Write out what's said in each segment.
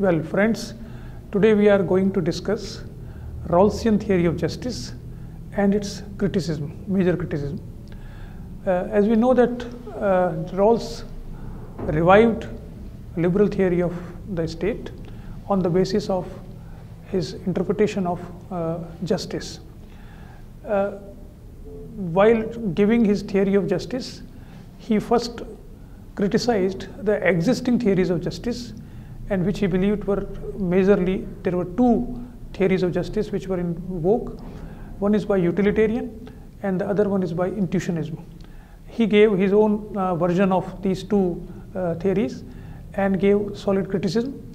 Well, friends, today we are going to discuss Rawlsian theory of justice and its criticism, major criticism. As we know that Rawls revived liberal theory of the state on the basis of his interpretation of justice. While giving his theory of justice, he first criticized the existing theories of justice, and which he believed were majorly, there were two theories of justice which were in vogue. One is by utilitarian and the other one is by intuitionism. He gave his own version of these two theories and gave solid criticism.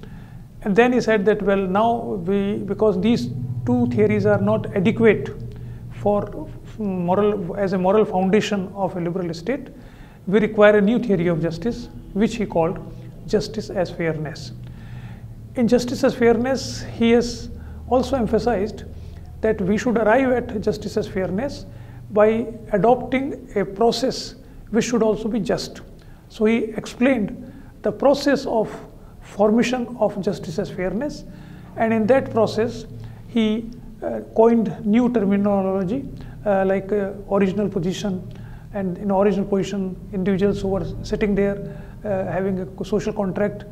And then he said that, well, now because these two theories are not adequate for as a moral foundation of a liberal state, we require a new theory of justice, which he called justice as fairness. In justice as fairness, he has also emphasized that we should arrive at justice as fairness by adopting a process which should also be just. So he explained the process of formation of justice as fairness, and in that process he coined new terminology like original position, and in original position individuals who were sitting there having a social contract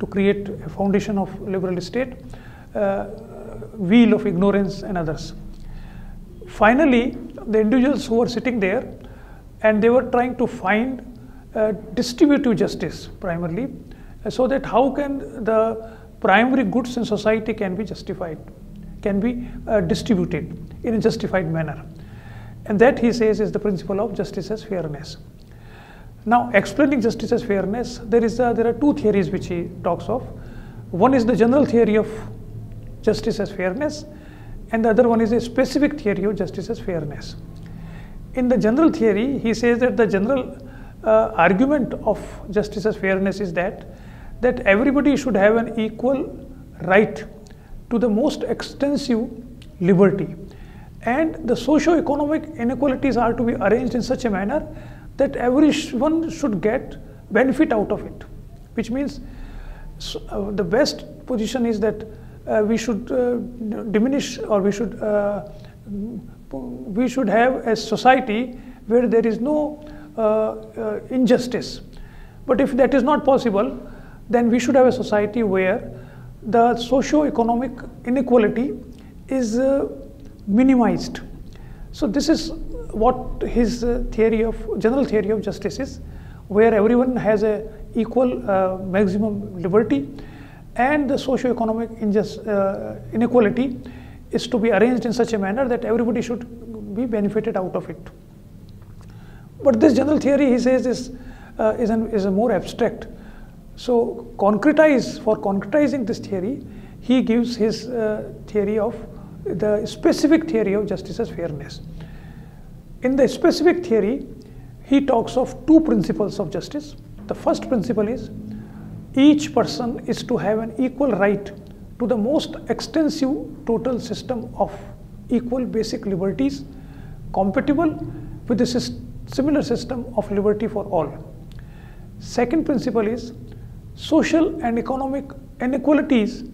to create a foundation of liberal state, wheel of ignorance and others. Finally, the individuals who were sitting there and they were trying to find distributive justice primarily, so that how can the primary goods in society can be justified, can be distributed in a justified manner. And that, he says, is the principle of justice as fairness. Now, explaining justice as fairness, there are two theories which he talks of. One is the general theory of justice as fairness, and the other one is a specific theory of justice as fairness. In the general theory, he says that the general argument of justice as fairness is that everybody should have an equal right to the most extensive liberty, and the socio-economic inequalities are to be arranged in such a manner that everyone should get benefit out of it, which means the best position is that we should diminish, or we should have a society where there is no injustice. But if that is not possible, then we should have a society where the socio-economic inequality is minimized. So this is what his general theory of justice is, where everyone has a equal maximum liberty, and the socio-economic inequality is to be arranged in such a manner that everybody should be benefited out of it. But this general theory, he says, is a more abstract. So for concretizing this theory, he gives his theory of the specific theory of justice as fairness. In the specific theory, he talks of two principles of justice. The first principle is each person is to have an equal right to the most extensive total system of equal basic liberties compatible with the similar system of liberty for all. Second principle is social and economic inequalities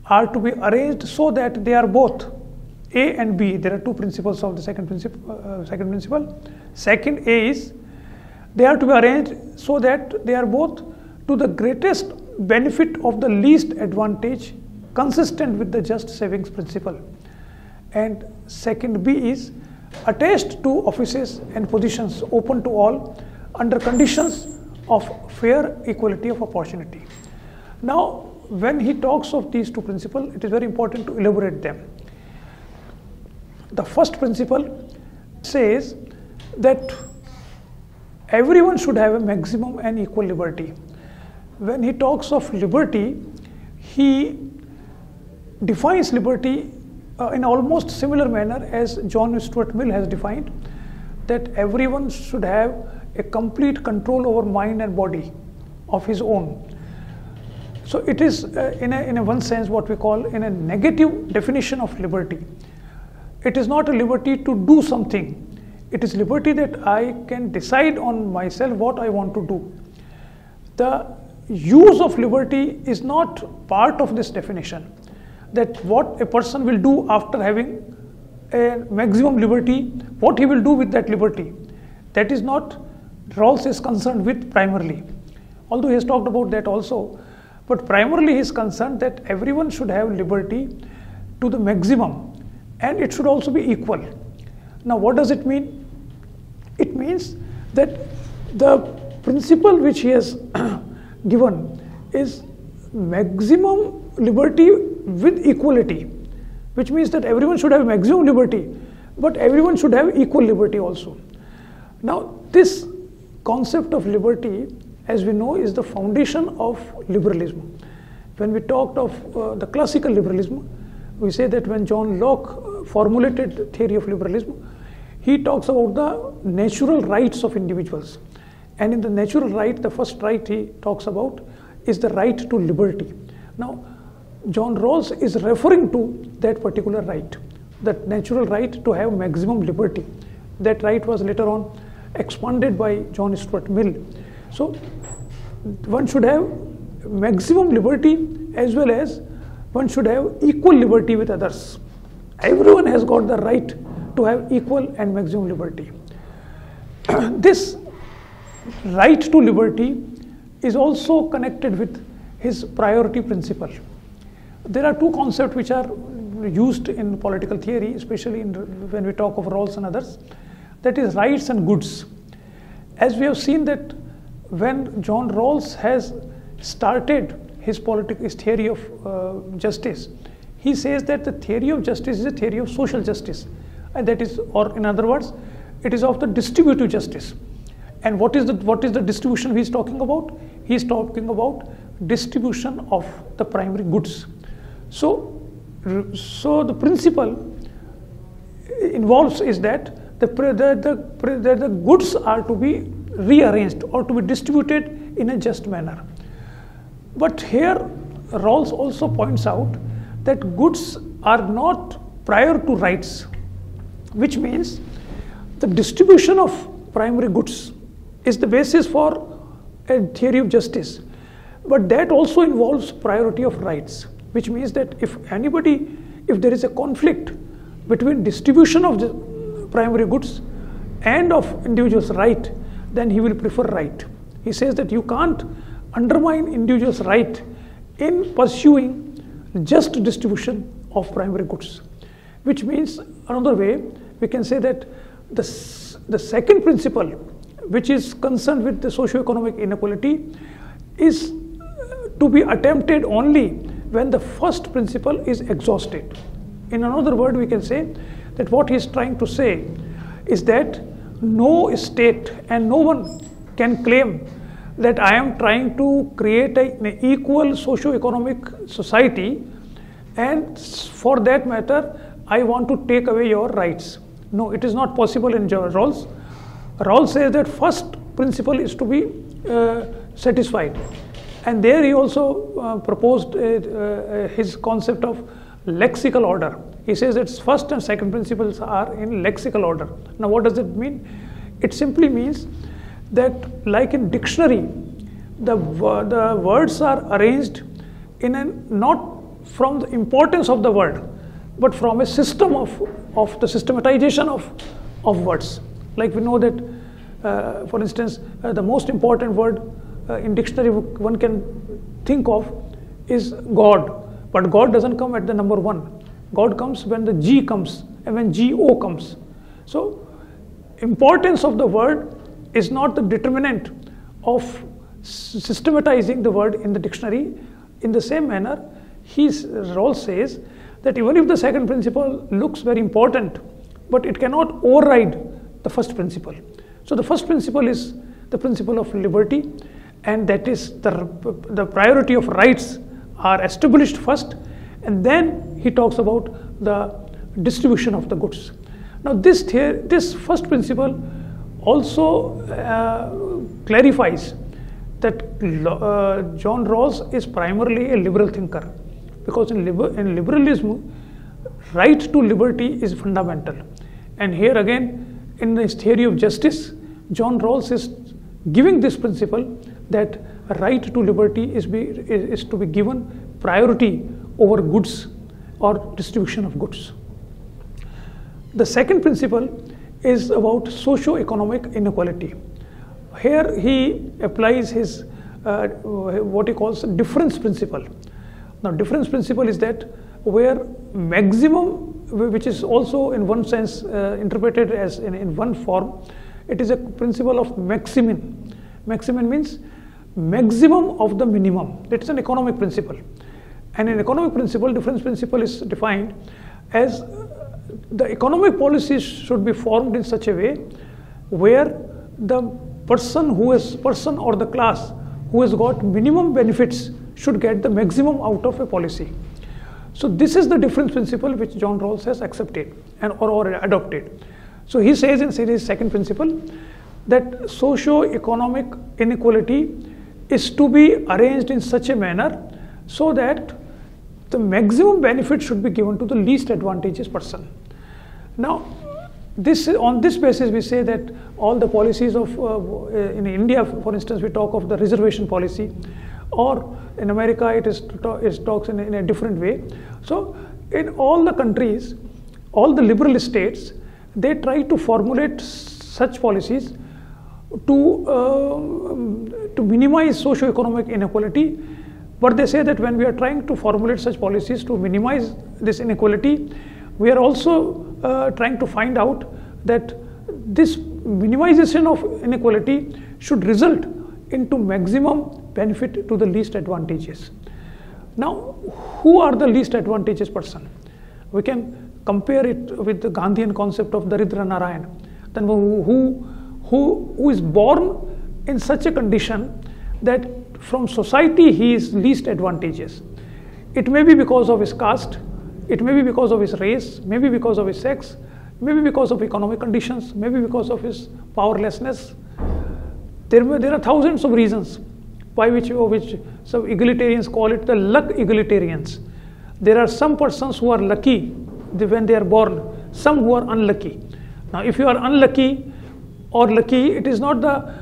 are to be arranged so that they are both A and B. There are two principles of the second principle. Second, A is they are to be arranged so that they are both to the greatest benefit of the least advantage, consistent with the just savings principle. And second, B is attached to offices and positions open to all under conditions of fair equality of opportunity. Now, when he talks of these two principles, it is very important to elaborate them. The first principle says that everyone should have a maximum and equal liberty. When he talks of liberty, he defines liberty in almost similar manner as John Stuart Mill has defined, that everyone should have a complete control over mind and body of his own. So it is in a one sense what we call in a negative definition of liberty. It is not a liberty to do something. It is liberty that I can decide on myself what I want to do. The use of liberty is not part of this definition, that what a person will do after having a maximum liberty, what he will do with that liberty. That is not Rawls is concerned with primarily, although he has talked about that also, but primarily he is concerned that everyone should have liberty to the maximum, and it should also be equal. Now what does it mean? It means that the principle which he has given is maximum liberty with equality, which means that everyone should have maximum liberty, but everyone should have equal liberty also. Now this concept of liberty, as we know, is the foundation of liberalism. When we talked of the classical liberalism, we say that when John Locke formulated theory of liberalism, he talks about the natural rights of individuals. And in the natural right, the first right he talks about is the right to liberty. Now, John Rawls is referring to that particular right, that natural right to have maximum liberty. That right was later on expanded by John Stuart Mill. So, one should have maximum liberty as well as one should have equal liberty with others. Everyone has got the right to have equal and maximum liberty. This right to liberty is also connected with his priority principle. There are two concepts which are used in political theory, especially when we talk of Rawls and others, that is rights and goods. As we have seen that when John Rawls has started his theory of justice, he says that the theory of justice is a theory of social justice, and that is, or in other words, it is of the distributive justice. And what is the distribution he is talking about? He is talking about distribution of the primary goods. So the principle involves is that the goods are to be rearranged or to be distributed in a just manner. But here Rawls also points out that goods are not prior to rights, which means the distribution of primary goods is the basis for a theory of justice, but that also involves priority of rights, which means that if there is a conflict between distribution of the primary goods and of individual's right, then he will prefer right. He says that you can't undermine individual's right in pursuing just distribution of primary goods, which means another way we can say that the second principle, which is concerned with the socio-economic inequality, is to be attempted only when the first principle is exhausted. In another word, we can say that what he is trying to say is that no state and no one can claim that I am trying to create an equal socio-economic society, and for that matter I want to take away your rights. No, it is not possible in Rawls. Rawls says that first principle is to be satisfied, and there he also proposed his concept of lexical order. He says that first and second principles are in lexical order. Now what does it mean? It simply means that like in dictionary, the words are arranged in not from the importance of the word, but from a system of the systematization of words. Like we know that, for instance, the most important word in dictionary one can think of is God, but God doesn't come at the number 1. God comes when the G comes and when GO comes. So importance of the word is not the determinant of systematizing the word in the dictionary. In the same manner, Rawls says that even if the second principle looks very important, but it cannot override the first principle. So the first principle is the principle of liberty, and that is the priority of rights are established first, and then he talks about the distribution of the goods. Now this first principle also clarifies that John Rawls is primarily a liberal thinker, because in liberalism, right to liberty is fundamental. And here again, in his theory of justice, John Rawls is giving this principle that right to liberty is to be given priority over goods or distribution of goods. The second principle is about socio-economic inequality. Here he applies his what he calls difference principle. Now, difference principle is that where maximum, which is also in one sense interpreted as in one form, it is a principle of maximin. Maximin means maximum of the minimum. That is an economic principle. And in economic principle, difference principle is defined as the economic policies should be formed in such a way where the person or the class who has got minimum benefits should get the maximum out of a policy. So this is the difference principle which John Rawls has accepted and or adopted. So he says in his second principle that socio-economic inequality is to be arranged in such a manner so that the maximum benefit should be given to the least advantageous person. Now, on this basis, we say that all the policies of in India, for instance, we talk of the reservation policy, or in America, it talks in a different way. So, in all the countries, all the liberal states, they try to formulate such policies to minimize socio-economic inequality. But they say that when we are trying to formulate such policies to minimize this inequality, we are also trying to find out that this minimization of inequality should result into maximum benefit to the least advantageous. Now, who are the least advantageous person? We can compare it with the Gandhian concept of Daridra Narayan. Then who is born in such a condition that from society he is least advantageous. It may be because of his caste, it may be because of his race, maybe because of his sex, maybe because of economic conditions, maybe because of his powerlessness. There are thousands of reasons by which some egalitarians call it the luck egalitarians. There are some persons who are lucky when they are born, some who are unlucky. Now, if you are unlucky or lucky, it is not the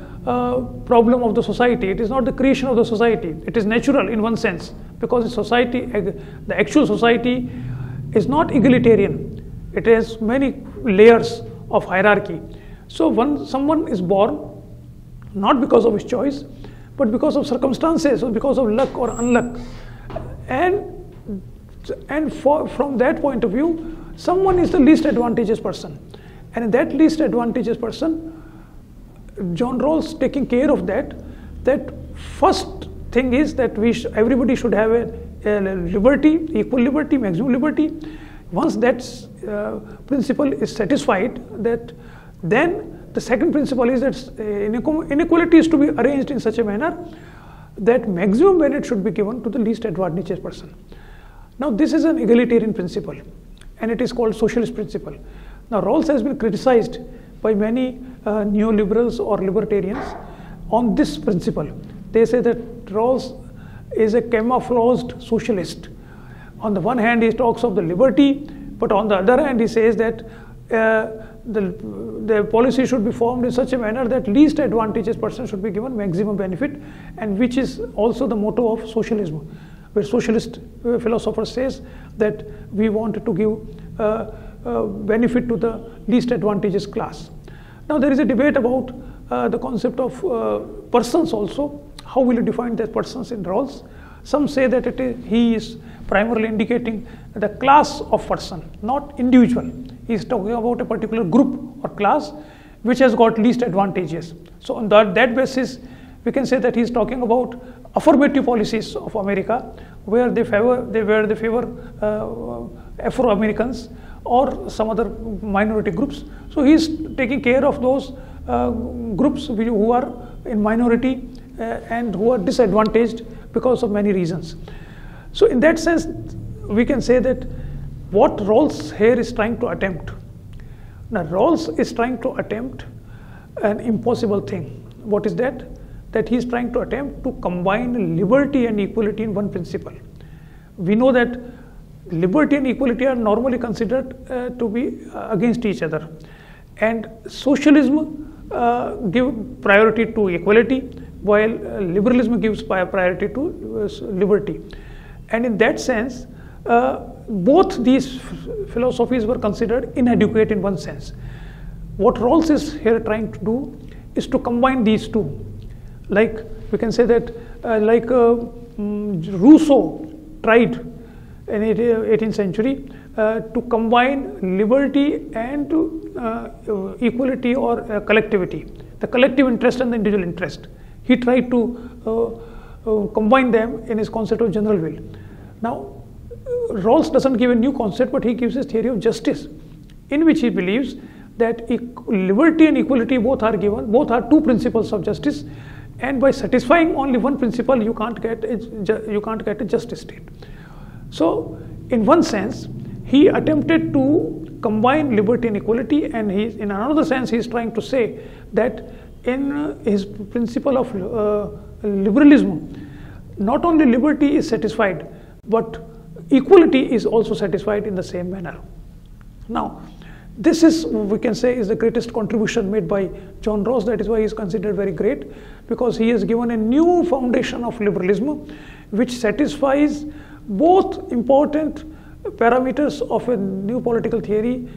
problem of the society. It is not the creation of the society. It is natural in one sense, because the society, the actual society, is not egalitarian. It has many layers of hierarchy. So when someone is born not because of his choice, but because of circumstances or because of luck or unluck, and from that point of view, someone is the least advantageous person, and in that least advantageous person, John Rawls taking care of that first thing is that everybody should have a liberty, equal liberty, maximum liberty. Once that principle is satisfied, then the second principle is that inequality is to be arranged in such a manner that maximum benefit should be given to the least advantageous person. Now, this is an egalitarian principle, and it is called socialist principle. Now, Rawls has been criticized by many neoliberals or libertarians on this principle. They say that Rawls is a camouflaged socialist. On the one hand, he talks of the liberty, but on the other hand, he says that the policy should be formed in such a manner that least advantageous person should be given maximum benefit, and which is also the motto of socialism, where socialist philosopher says that we want to give benefit to the least advantageous class. Now, there is a debate about the concept of persons also. How will you define that persons in Rawls? Some say that he is primarily indicating the class of person, not individual. He is talking about a particular group or class which has got least advantages. So on that basis, we can say that he is talking about affirmative policies of America, where they favor Afro-Americans or some other minority groups. So he is taking care of those groups who are in minority and who are disadvantaged because of many reasons. So in that sense, we can say that what Rawls here is trying to attempt. Now, Rawls is trying to attempt an impossible thing. What is that? That he is trying to attempt to combine liberty and equality in one principle. We know that liberty and equality are normally considered to be against each other, and socialism give priority to equality, while liberalism gives priority to liberty. And in that sense, both these philosophies were considered inadequate in one sense. What Rawls is here trying to do is to combine these two. Like we can say that Rousseau tried in the 18th century to combine liberty and equality or collectivity, the collective interest and the individual interest. He tried to combine them in his concept of general will. Now, Rawls doesn't give a new concept, but he gives his theory of justice, in which he believes that liberty and equality both are given, both are two principles of justice, and by satisfying only one principle, you can't get a just state. So, in one sense, he attempted to combine liberty and equality, and in another sense, he is trying to say that in his principle of liberalism, not only liberty is satisfied, but equality is also satisfied in the same manner. Now, this is, we can say, is the greatest contribution made by John Rawls. That is why he is considered very great, because he has given a new foundation of liberalism, which satisfies both important parameters of a new political theory,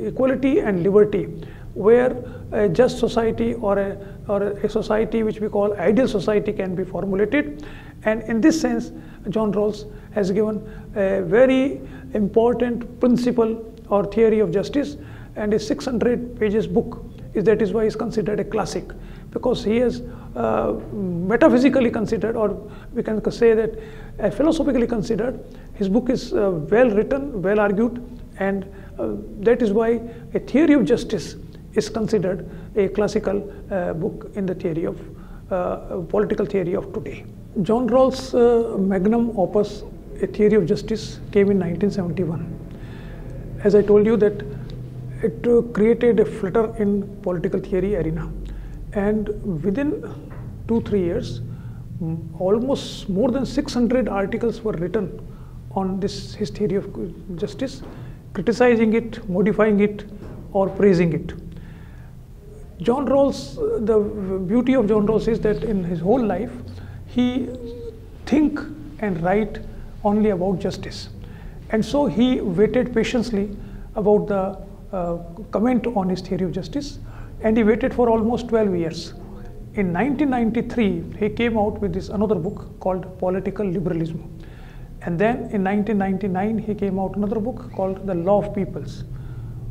equality and liberty, where a just society or a society which we call ideal society can be formulated. And in this sense, John Rawls has given a very important principle or theory of justice, and a 600 pages book that is why he is considered a classic, because he has metaphysically considered, or we can say that philosophically considered, his book is well written, well argued, and that is why a theory of justice is considered a classical book in the theory of political theory of today. John Rawls' magnum opus, A Theory of Justice, came in 1971. As I told you that it created a flutter in political theory arena, and within 2-3 years, almost more than 600 articles were written on his theory of justice, criticizing it, modifying it, or praising it. John Rawls, the beauty of John Rawls is that in his whole life, he think and write only about justice. And so he waited patiently about the comment on his theory of justice, and he waited for almost 12 years. In 1993, he came out with this another book called Political Liberalism. And then in 1999, he came out another book called The Law of Peoples.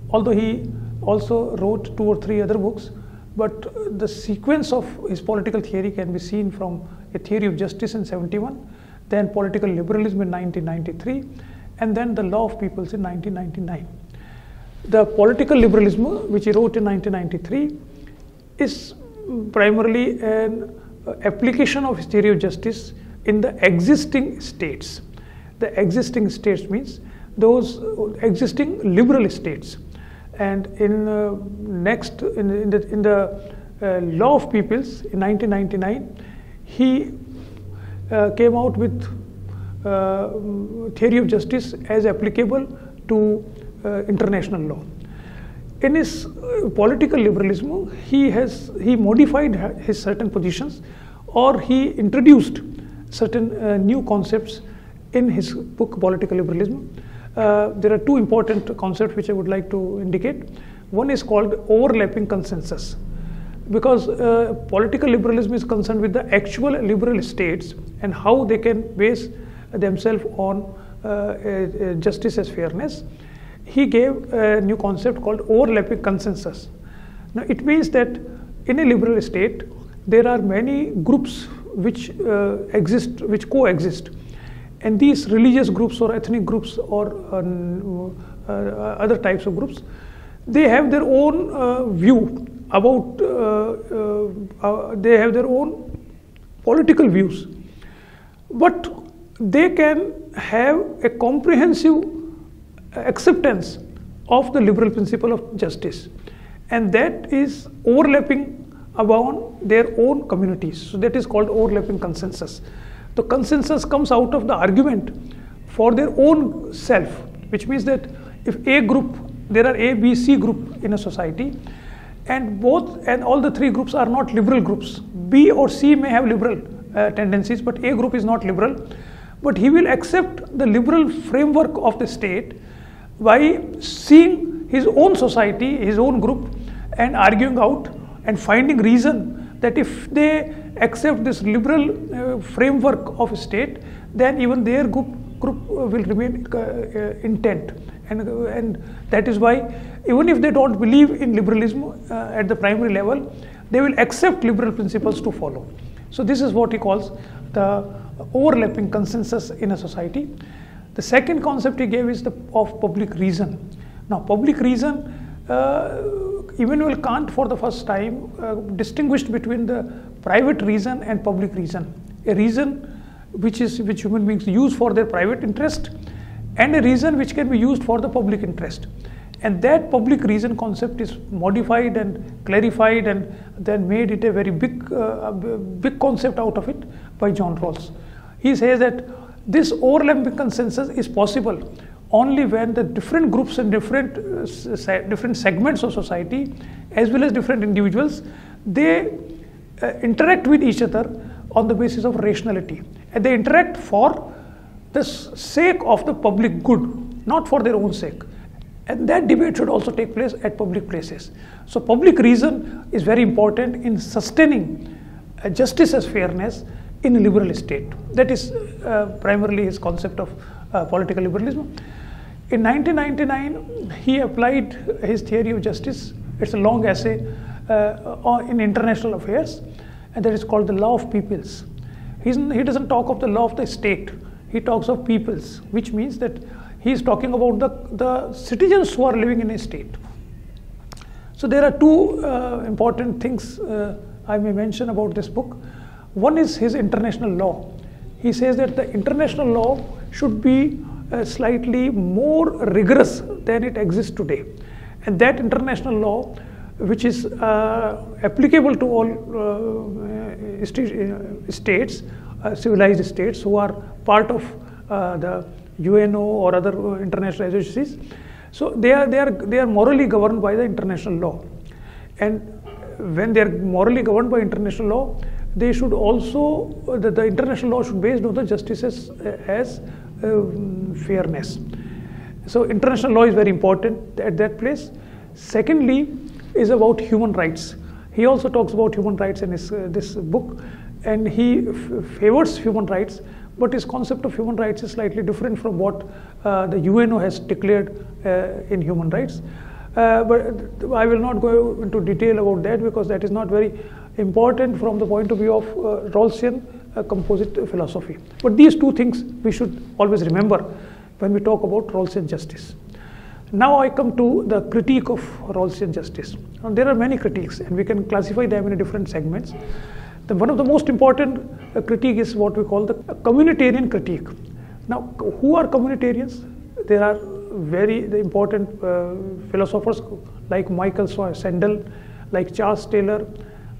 Although he also wrote 2 or 3 other books, but the sequence of his political theory can be seen from A Theory of Justice in 71, then Political Liberalism in 1993, and then The Law of Peoples in 1999. The Political Liberalism, which he wrote in 1993, is primarily an application of his theory of justice in the existing states. The existing states means those existing liberal states. And in the Law of Peoples in 1999, he came out with theory of justice as applicable to international law. In his political liberalism, he modified his certain positions, or he introduced certain new concepts in his book Political Liberalism. There are 2 important concepts which I would like to indicate. One is called overlapping consensus, because political liberalism is concerned with the actual liberal states and how they can base themselves on justice as fairness. He gave a new concept called overlapping consensus. Now it means that in a liberal state, there are many groups which coexist. And these religious groups or ethnic groups or other types of groups, they have their own view about, they have their own political views. But they can have a comprehensive acceptance of the liberal principle of justice. And that is overlapping among their own communities. So that is called overlapping consensus. The consensus comes out of the argument for their own self, which means that if A group, there are A, B, C group in a society, and all the three groups are not liberal groups. B or C may have liberal tendencies, but A group is not liberal. But he will accept the liberal framework of the state by seeing his own society, his own group, and arguing out and finding reason that if they accept this liberal framework of a state, then even their group will remain intent. And that is why even if they don't believe in liberalism at the primary level, they will accept liberal principles to follow. So this is what he calls the overlapping consensus in a society. The second concept he gave is of public reason. Now public reason, Immanuel Kant for the first time distinguished between the private reason and public reason. A reason which human beings use for their private interest, and a reason which can be used for the public interest. And that public reason concept is modified and clarified and then made it a very big concept out of it by John Rawls. He says that this overlapping consensus is possible only when the different groups and different segments of society, as well as different individuals, they interact with each other on the basis of rationality. And they interact for the sake of the public good, not for their own sake. And that debate should also take place at public places. So public reason is very important in sustaining justice as fairness in a liberal state. That is primarily his concept of political liberalism. In 1999, he applied his theory of justice. It's a long essay in international affairs, and that is called the law of peoples. He doesn't talk of the law of the state. He talks of peoples, which means that he is talking about the citizens who are living in a state. So there are two important things I may mention about this book. One is his international law. He says that the international law should be slightly more rigorous than it exists today. And that international law, which is applicable to all states, civilized states who are part of the UNO or other international agencies. So they are morally governed by the international law. And when they are morally governed by international law, they should also, the international law should be based on the justice as fairness. So international law is very important at that place. Secondly is about human rights. He also talks about human rights in this book, and he favors human rights, but his concept of human rights is slightly different from what the UNO has declared in human rights. But I will not go into detail about that because that is not very important from the point of view of Rawlsian composite philosophy. But these two things we should always remember when we talk about Rawlsian justice. Now I come to the critique of Rawlsian justice. Now, there are many critiques, and we can classify them in different segments. One of the most important critique is what we call the communitarian critique. Now, who are communitarians? There are very important philosophers like Michael Sandel, like Charles Taylor,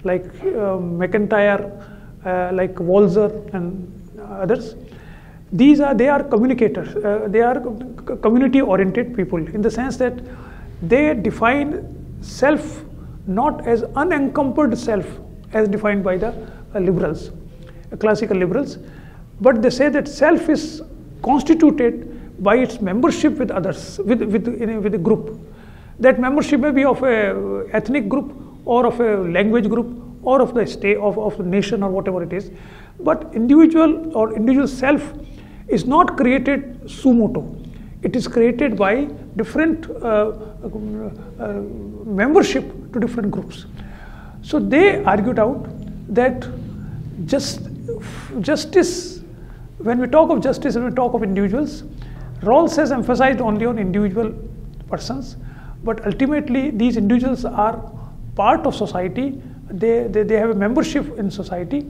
like McIntyre, like Walzer, and others. They are communicators. They are community-oriented people in the sense that they define self not as unencumbered self as defined by the liberals, classical liberals, but they say that self is constituted by its membership with others, with a group. That membership may be of a ethnic group or of a language group or of the state, of the nation or whatever it is. But individual self is not created suo motu. It is created by different membership to different groups. So they argued out that justice, when we talk of justice and we talk of individuals, Rawls has emphasized only on individual persons, but ultimately these individuals are part of society. They have a membership in society.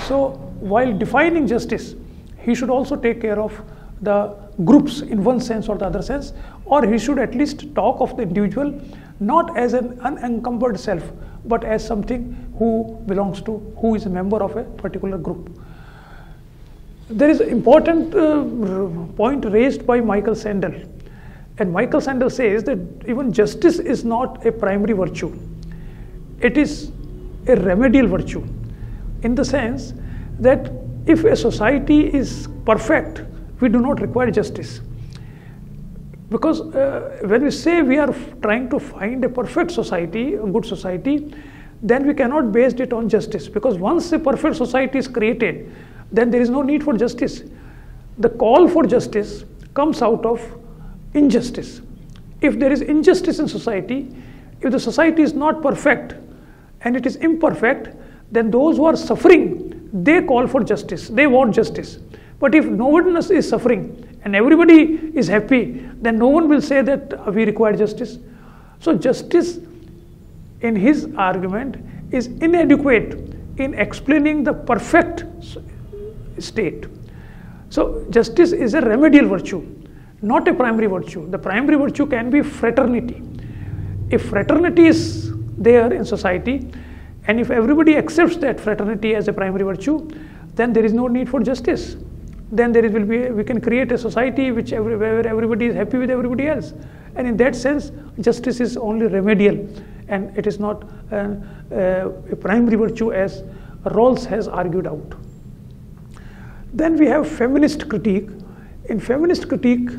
So while defining justice, he should also take care of the groups in one sense or the other sense, or he should at least talk of the individual not as an unencumbered self, but as something who is a member of a particular group. There is an important point raised by Michael Sandel, and Michael Sandel says that even justice is not a primary virtue. it is a remedial virtue, in the sense that if a society is perfect, we do not require justice. Because when we say we are trying to find a perfect society, a good society, then we cannot base it on justice, because once a perfect society is created, then there is no need for justice. The call for justice comes out of injustice. If there is injustice in society, if the society is not perfect and it is imperfect, then those who are suffering, they call for justice, they want justice. But if no one is suffering and everybody is happy, then no one will say that we require justice. So justice, in his argument, is inadequate in explaining the perfect state. So justice is a remedial virtue, not a primary virtue. The primary virtue can be fraternity. If fraternity is there in society, and if everybody accepts that fraternity as a primary virtue, then there is no need for justice. Then we can create a society where everybody is happy with everybody else. And in that sense, justice is only remedial, and it is not a primary virtue as Rawls has argued out. Then we have feminist critique. In feminist critique,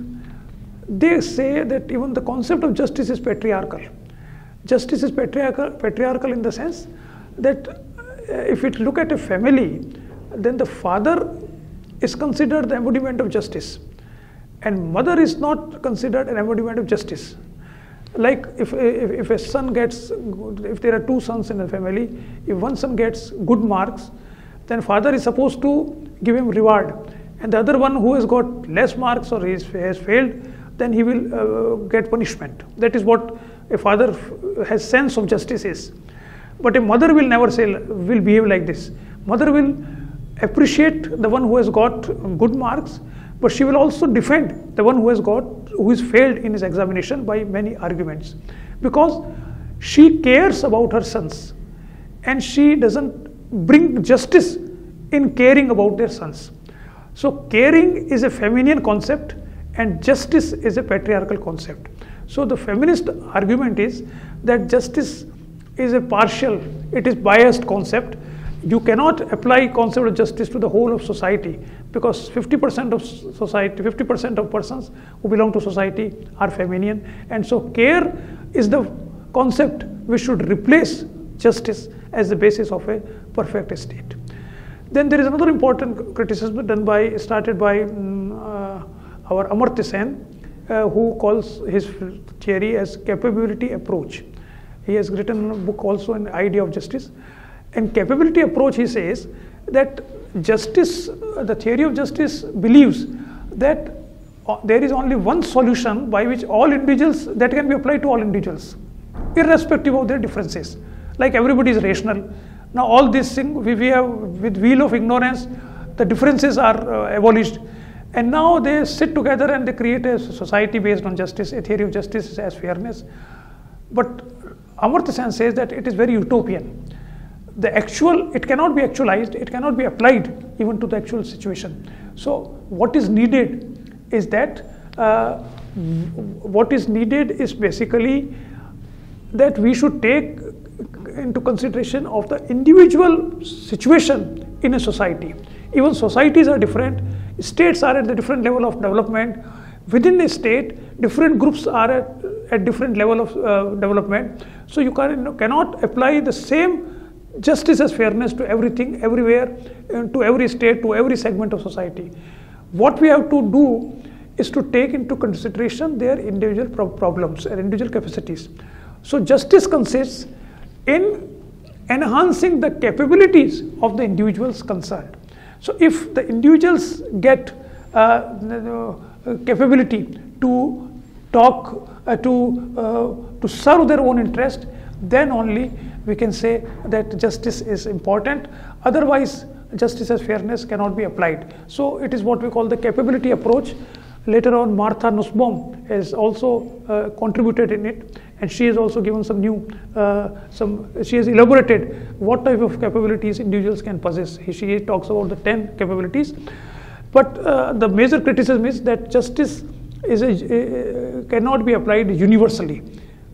they say that even the concept of justice is patriarchal. Justice is patriarchal in the sense that if we look at a family, then the father is considered the embodiment of justice, and mother is not considered an embodiment of justice. Like if a son gets, if there are two sons in a family, if one son gets good marks, then father is supposed to give him reward, and the other one who has got less marks or has failed, then he will get punishment. That is what a father has sense of justice is. But a mother will never will behave like this. Mother will appreciate the one who has got good marks, but she will also defend the one who is failed in his examination by many arguments, because she cares about her sons, and she doesn't bring justice in caring about their sons. So caring is a feminine concept and justice is a patriarchal concept. So the feminist argument is that justice is a partial, it is biased concept. You cannot apply concept of justice to the whole of society, because 50% of society, 50% of persons who belong to society are feminine, and so care is the concept which should replace justice as the basis of a perfect state. Then there is another important criticism started by our Amartya Sen, who calls his theory as capability approach. He has written a book also, An Idea of Justice. And capability approach, he says that justice, the theory of justice believes that there is only one solution by which all individuals, that can be applied to all individuals, irrespective of their differences. Like everybody is rational. Now all these things, we have, with wheel of ignorance, the differences are abolished. And now they sit together and they create a society based on justice. A theory of justice as fairness. But Amartya Sen says that it is very utopian. The actual, it cannot be actualized, it cannot be applied even to the actual situation. So what is needed is that, what is needed is basically that we should take into consideration of the individual situation in a society. Even societies are different, states are at the different level of development. Within a state, different groups are at different level of development. So you cannot apply the same justice as fairness to everything, everywhere, to every state, to every segment of society. What we have to do is to take into consideration their individual problems and individual capacities. So justice consists in enhancing the capabilities of the individuals concerned. So if the individuals get capability to talk, to serve their own interest, then only we can say that justice is important. Otherwise, justice as fairness cannot be applied. So it is what we call the capability approach. Later on, Martha Nussbaum has also contributed in it, and she has also given some new, she has elaborated what type of capabilities individuals can possess. She talks about the 10 capabilities. But the major criticism is that justice is cannot be applied universally.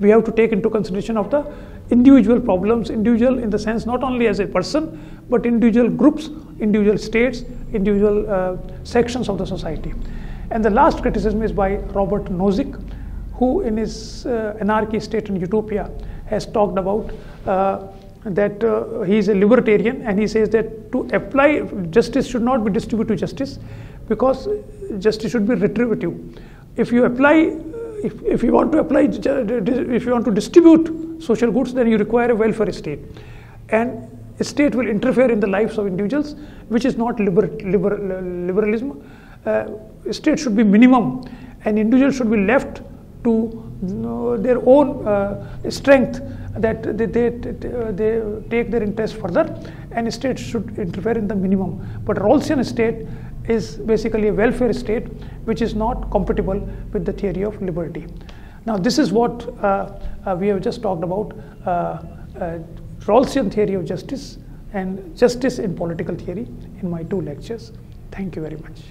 We have to take into consideration of the individual problems, individual in the sense not only as a person, but individual groups, individual states, individual sections of the society. And the last criticism is by Robert Nozick, who in his Anarchy, State and Utopia has talked about that he is a libertarian, and he says that to apply justice should not be distributive justice, because justice should be retributive. If you apply, if you want to apply, if you want to distribute social goods, then you require a welfare state, and a state will interfere in the lives of individuals, which is not liberalism. State should be minimum, and individuals should be left to their own strength, that they take their interest further, and state should interfere in the minimum. But Rawlsian state is basically a welfare state, which is not compatible with the theory of liberty. Now this is what we have just talked about, Rawlsian theory of justice and justice in political theory in my 2 lectures. Thank you very much.